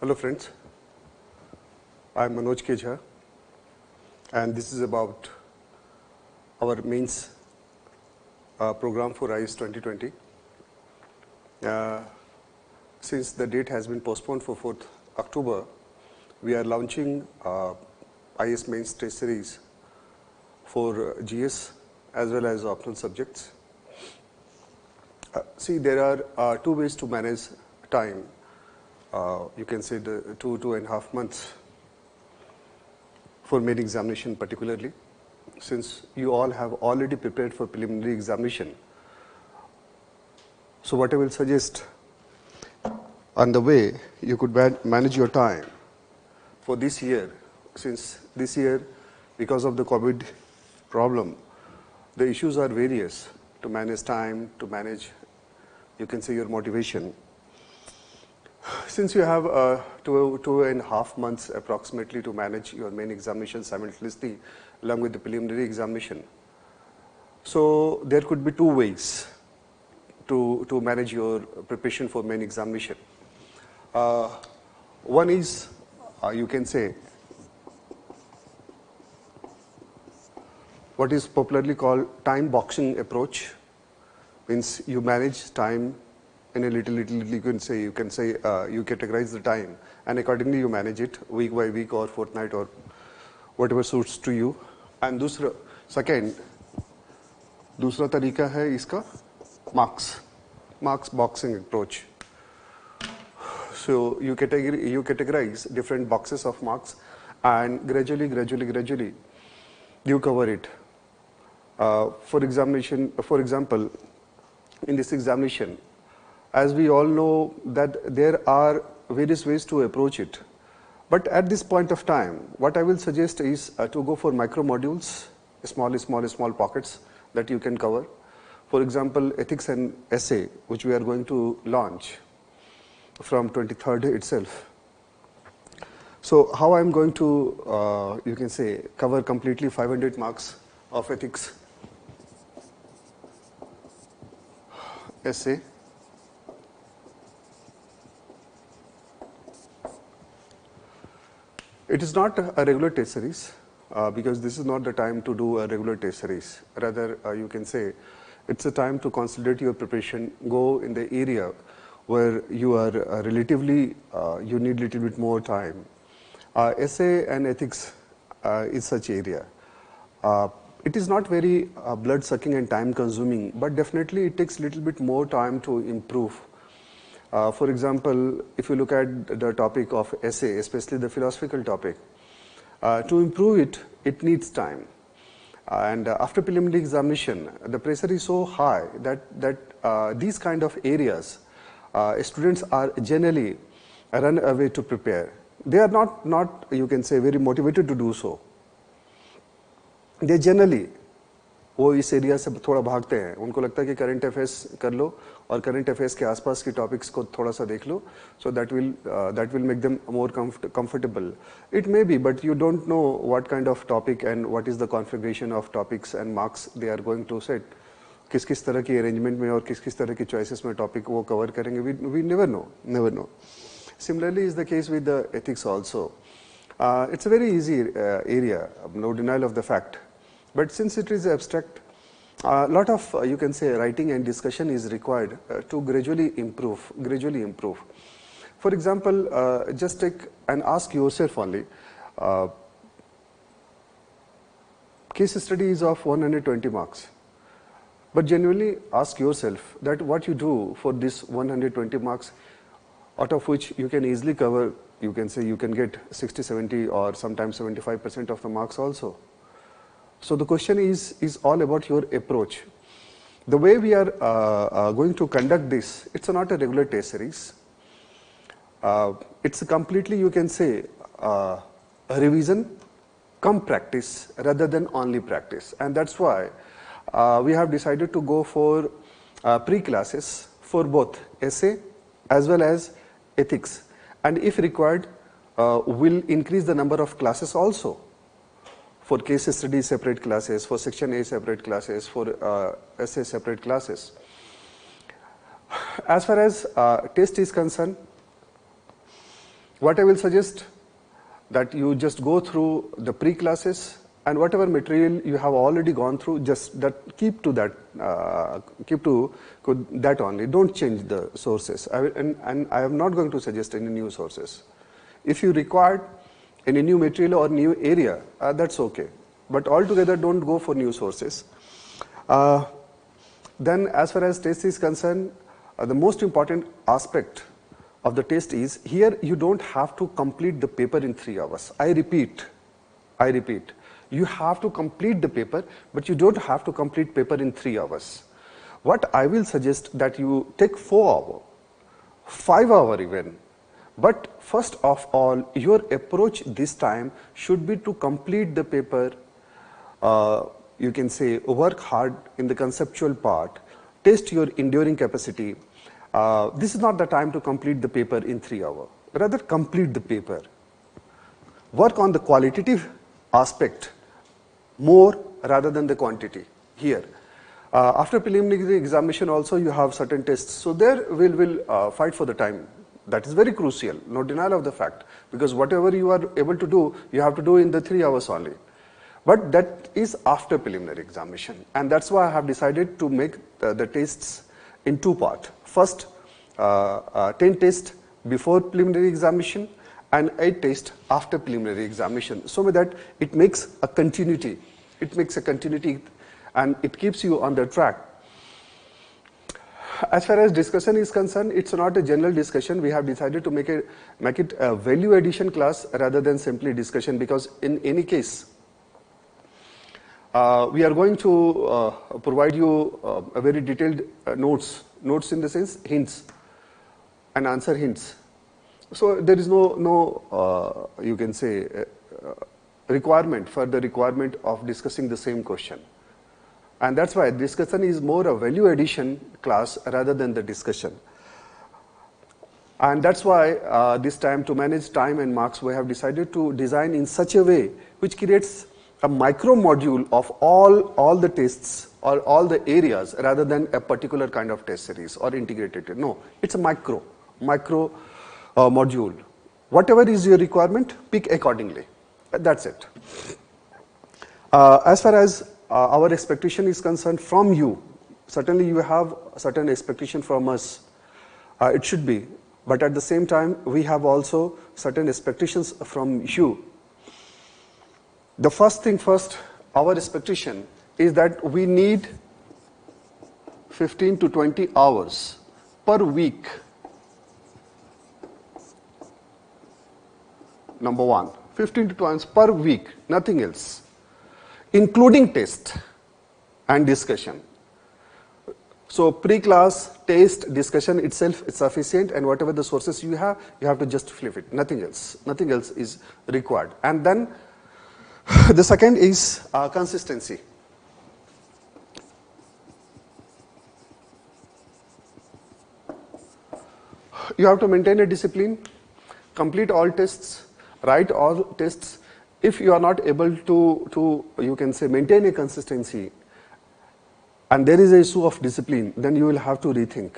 Hello friends, I am Manoj Kejha and this is about our mains program for IAS 2020. Since the date has been postponed for 4th October, we are launching IAS mains test series for GS as well as optional subjects. See, there are 2 ways to manage time. You can say the 2.5 months for main examination particularly, since you all have already prepared for preliminary examination. So what I will suggest on the way you could manage your time for this year, since this year because of the COVID problem, the issues are various to manage time, to manage, you can say, your motivation. Since you have 2.5 months approximately to manage your main examination simultaneously along with the preliminary examination, so there could be 2 ways to manage your preparation for main examination. One is, you can say, what is popularly called time boxing approach. Means you manage time in a little, you can say, you categorize the time and accordingly you manage it week by week or fortnight or whatever suits to you. And दूसरा तरीका है इसका marks boxing approach. So you categorize different boxes of marks and gradually you cover it. For example, in this examination, as we all know that there are various ways to approach it. But at this point of time, what I will suggest is to go for micro modules, small pockets that you can cover. For example, ethics and essay, which we are going to launch from 23rd itself. So how I am going to, you can say, cover completely 500 marks of ethics, essay, it is not a regular test series because this is not the time to do a regular test series. Rather, you can say it's a time to consolidate your preparation, go in the area where you are relatively, you need little bit more time. Essay and ethics is such area. It is not very blood sucking and time consuming, but definitely it takes little bit more time to improve. For example, if you look at the topic of essay, especially the philosophical topic, to improve it, it needs time. And after preliminary examination, the pressure is so high that these kind of areas, students are generally run away to prepare. They are not, you can say, very motivated to do so. They generally, वो इस area से थोड़ा भागते हैं. उनको लगता है कि करंट अफेयर्स कर लो और करंट अफेयर्स के आसपास की टॉपिक्स को थोड़ा सा देख लो. So that will make them more comfortable. It may be, but you don't know what kind of topic and what is the configuration of topics and marks they are going to set. किस तरह की arrangement में और किस तरह की choices में topic वो कवर करेंगे. We never know. Similarly is the case with the ethics also. It's a very easy area, no denial of the fact. But since it is abstract, a lot of, you can say, writing and discussion is required to gradually improve. For example, just take and ask yourself only, case study is of 120 marks. But genuinely ask yourself that what you do for this 120 marks, out of which you can easily cover, you can say you can get 60, 70 or sometimes 75% of the marks also. So the question is all about your approach. The way we are going to conduct this, it's not a regular test series. It's completely, you can say, a revision come practice rather than only practice. And that's why we have decided to go for pre-classes for both essay as well as ethics. And if required, we'll increase the number of classes also. For case study separate classes, for section A separate classes, for essay separate classes. As far as test is concerned, What I will suggest that you just go through the pre-classes and whatever material you have already gone through, just keep to that only. Don't change the sources. And I am not going to suggest any new sources. If you require any new material or new area, that's okay. But altogether, don't go for new sources. Then, as far as test is concerned, the most important aspect of the test is here you don't have to complete the paper in 3 hours. I repeat, you have to complete the paper, but you don't have to complete paper in 3 hours. What I will suggest that you take 4 hours, 5 hours even. But first of all, your approach this time should be to complete the paper. You can say work hard in the conceptual part, test your enduring capacity. This is not the time to complete the paper in 3 hours. Rather, complete the paper. Work on the qualitative aspect more rather than the quantity here. After preliminary examination also you have certain tests. So there we'll fight for the time. That is very crucial, no denial of the fact. Because whatever you are able to do, you have to do in the 3 hours only. But that is after preliminary examination. And that's why I have decided to make the tests in 2 parts. First, 10 tests before preliminary examination and 8 tests after preliminary examination. So that it makes a continuity. It makes a continuity and it keeps you on the track. As far as discussion is concerned, it's not a general discussion. We have decided to make it a value addition class rather than simply discussion, because in any case, we are going to provide you a very detailed notes in the sense hints and answer hints. So there is no you can say further requirement of discussing the same question. And that's why discussion is more a value addition class rather than the discussion. And that's why this time, to manage time and marks, we have decided to design in such a way which creates a micro module of all the tests or all the areas rather than a particular kind of test series or integrated. No, it's a micro module. Whatever is your requirement, pick accordingly. That's it. As far as our expectation is concerned from you, certainly you have certain expectation from us. It should be. But at the same time, we have also certain expectations from you. The first thing first, our expectation is that we need 15 to 20 hours per week. Number one, 15 to 20 hours per week, nothing else, including test and discussion. So pre-class, test, discussion itself is sufficient, and whatever the sources you have to just flip it, nothing else. Nothing else is required. And then the second is consistency. You have to maintain a discipline, complete all tests, write all tests. If you are not able to you can say maintain a consistency and there is an issue of discipline, then you will have to rethink.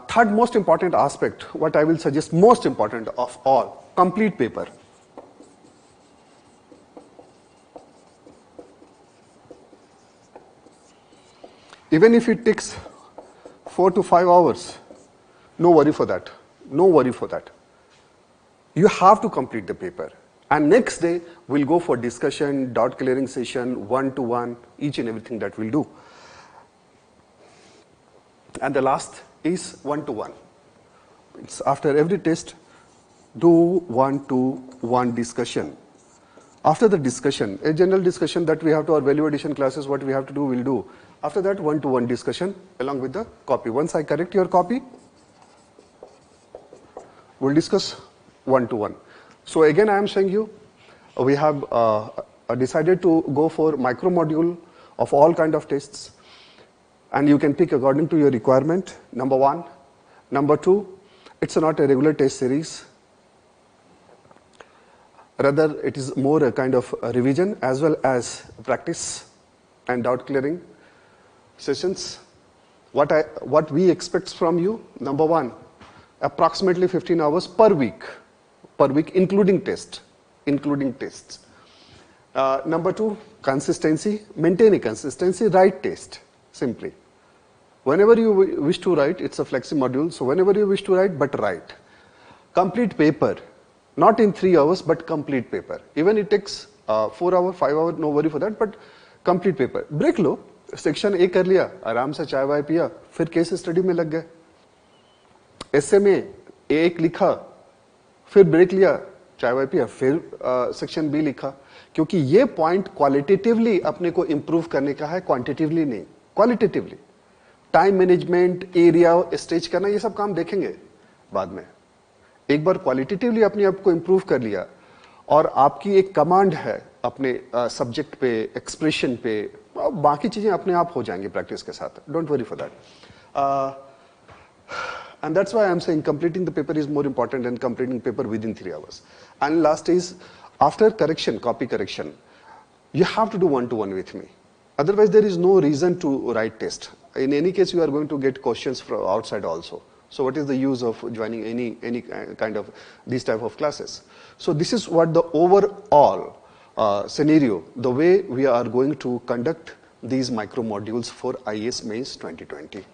Third most important aspect, what I will suggest most important of all, complete paper. Even if it takes 4 to 5 hours, no worry for that. No worry for that. You have to complete the paper. And next day, we'll go for discussion, doubt clearing session, one-to-one, each and everything that we'll do. And the last is one-to-one. It's after every test, do one-to-one discussion. After the discussion, a general discussion that we have to our value addition classes, what we have to do, we'll do. After that, one-to-one discussion along with the copy. Once I correct your copy, we'll discuss one-to-one. So again, I am saying you, we have decided to go for micro module of all kind of tests, and you can pick according to your requirement, number one. Number two, it's not a regular test series. Rather, it is more a kind of a revision as well as practice and doubt clearing sessions. what we expect from you, number one, approximately 15 hours per week, including tests. Number two, consistency, maintain a consistency, write test, simply. Whenever you wish to write, it's a flexi module, so whenever you wish to write, but write. Complete paper, not in 3 hours, but complete paper. Even it takes 4 hours, 5 hours, no worry for that, but complete paper. Break low, section A कर लिया, आराम से चाय वाय पिया, फिर case study में लग गए. एसए में एक लिखा, फिर ब्रेक लिया, चाय वाय पिया, फिर सेक्शन बी लिखा. क्योंकि ये पॉइंट क्वालिटेटिवली अपने को इंप्रूव करने का है, क्वांटिटेटिवली नहीं. Qualitatively time management, area stage करना, ये सब काम देखेंगे बाद में. एक बार क्वालिटेटिवली अपने आप को इंप्रूव कर लिया और आपकी एक कमांड है अपने सब्जेक्ट पे, एक्सप्रेशन पे, बाकी चीजें अपने आप हो जाएंगी प्रैक्टिस के साथ. Don't worry for that. And that's why I'm saying completing the paper is more important than completing paper within 3 hours. And last is, after correction, copy correction, you have to do one-to-one with me. Otherwise, there is no reason to write test. In any case, you are going to get questions from outside also. So what is the use of joining any kind of these type of classes? So this is what the overall scenario, the way we are going to conduct these micro modules for IAS Mains 2020.